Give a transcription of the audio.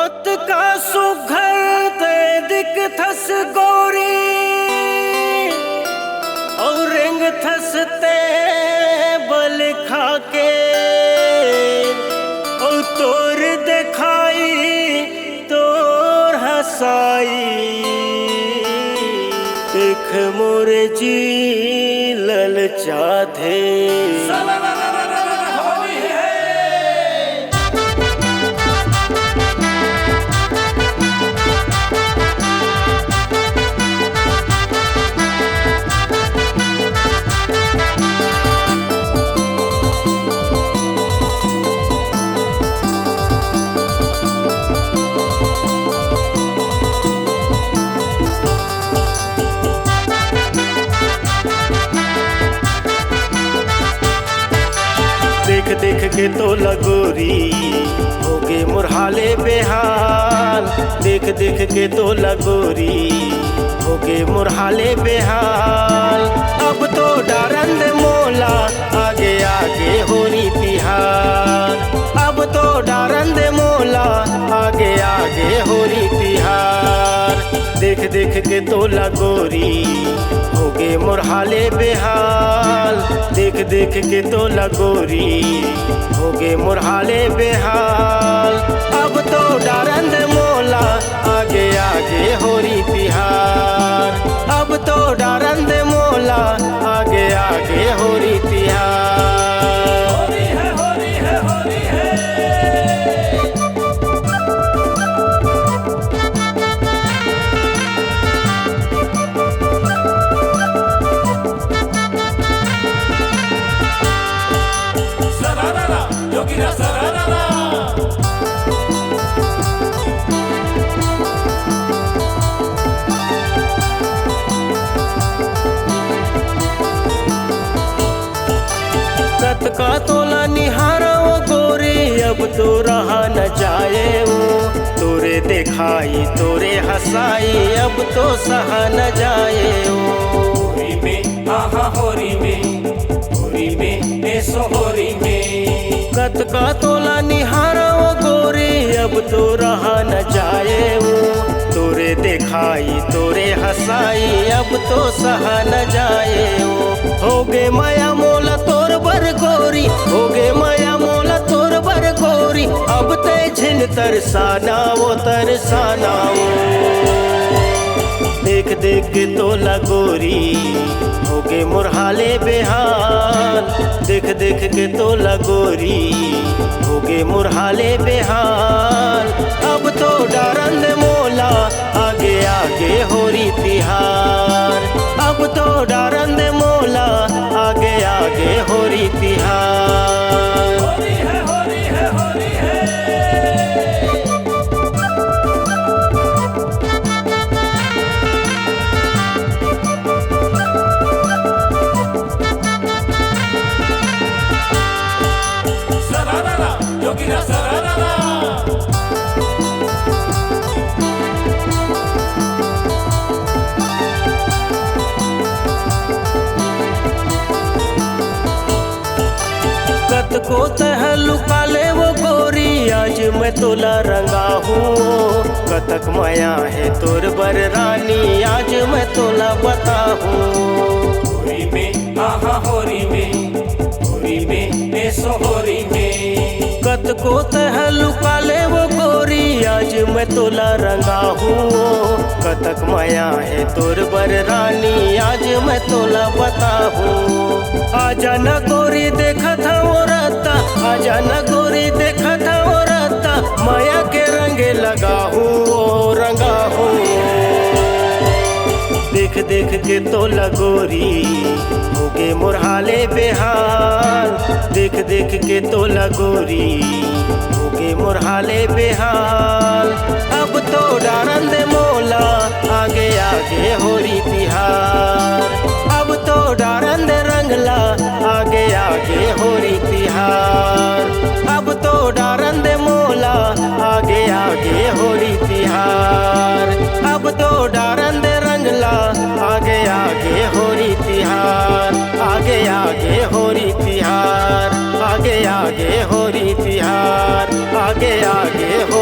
ओत का सुघर ते दिखथस गोरी और रेंग थसते बल खाके और तोर दिखाई तोर हसाई देख मोर जी ललचा थे। देख देख के तो लगोरी होगे मुरहाले बेहाल। देख देख के तो लगोरी होगे मुरहाले बेहाल। अब तो डारंद मोला आगे आगे होरी तिहार। अब तो डारंद मोला आगे आगे होरी तिहार। देख देख के तो लगोरी होगे मुरहाले बेहाल। देख देख के तो लगोरी होगे मुरहाले बेहाल। अब तो डारंद मोला आगे आगे होरी तिहार। अब तो डारंद मोला आगे आगे होरी तिहार। होरी है होरी है होरी है। कत का तोला निहारा वो गोरी अब तो रहा न जाए वो। तोरे दिखाई तोरे हसाई अब तो सहा न जाए वो। होरी में आहा होरी में ऐसो होरी में। कत का तोला निहारा वो गोरी अब तो रहा न जाए वो। तोरे दिखाई तोरे हसाई अब तो सहा न जाए वो। होगे माया मोला तोर बर गोरी होगे माया मोला तोर बर गोरी। अब ते झिन तरसाना वो तरसाना वो। देख देख के तो लगोरी होगे मुरहाले बेहाल। देख देख के तो लगोरी होगे मुरहाले बेहाल। अब तो डारंद मोला आगे आगे होरी तिहार। अब तो डारंद मोला आगे आगे होरी तिहार। होरी है होरी है होरी है। योगिरा सरारा। कत को तह लुका ले वो गोरी आज मैं तोला रंगा हूँ। कतक माया है तोर बर रानी आज मैं तोला बता हूँ। होरी में आहा होरी में ऐसो होरी में। कत को तह लुका ले वो गोरी आज मैं तोला रंगा हूँ। कतक माया है तोर बर रानी आज मैं तोला बता हूँ। आजा न गोरी देखा था वो राता आजा न गोरी देखा था वो राता। माया के रंगे लगा हूँ रंगा हूँ। देख देख के तो लगोरी होगे मुरहाले बेहाल। देख देख के तो लगोरी होगे मुरहाले बेहाल। अब तो डारंद मोला आगे आगे होरी तिहार। अब तो डारंद रंगला आगे आगे होरी तिहार। अब तो डारंद मोला आगे आगे होरी तिहार। अब तो डारंद रंगला आगे आगे होरी तिहार। आगे आगे होरी तिहार। आगे आगे होरी तिहार। आगे आगे हो